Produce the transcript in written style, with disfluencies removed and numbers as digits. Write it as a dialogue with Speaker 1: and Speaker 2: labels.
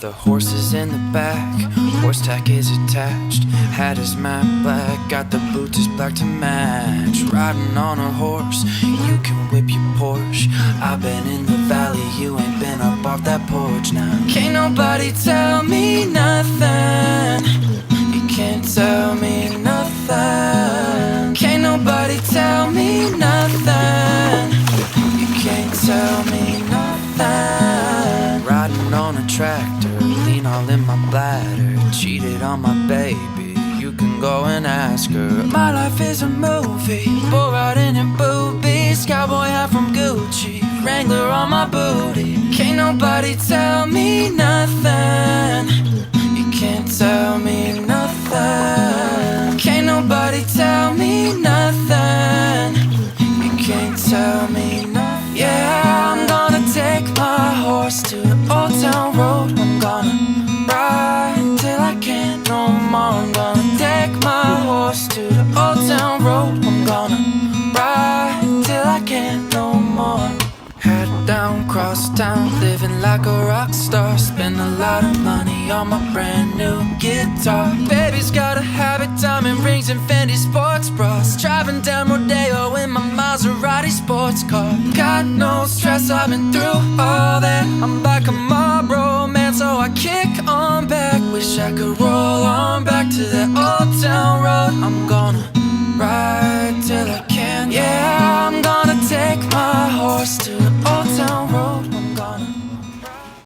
Speaker 1: The horse is in the back, horse tack is attached. Hat is matte black, got the boots is black to match. Riding on a horse, you can whip your Porsche. I've been in the valley, you ain't been up off that porch now. Can't nobody tell me nothing. You can't tell me nothing. Can't nobody tell me nothing. You can't tell me nothing. Riding on a tractor, lean all in my bladder. Cheated on my baby, you can go and ask her. My life is a movie, bull riding in boobies. Cowboy hat from Gucci, Wrangler on my booty. Can't nobody tell me nothing. You can't tell me nothing. Can't nobody tell me nothing. You can't tell me nothing. Yeah, I'm gonna take my horse to the old town road. I'm gonna ride till I can't no more. I'm gonna take my horse to the old town road. I'm gonna ride till I can't no more. Head down, cross town, living like a rock star. Spend a lot of money on my brand new guitar. Baby's got a habit, diamond rings and Fendi sports bras. Driving down Rodeo in my Maserati sports car. Got no stress, I've been through all that. I'm back on Marlboro, man, so I kick on back. Wish I could roll on back to that old town road. I'm gonna ride till I can't. Yeah, I'm gonna take my horse to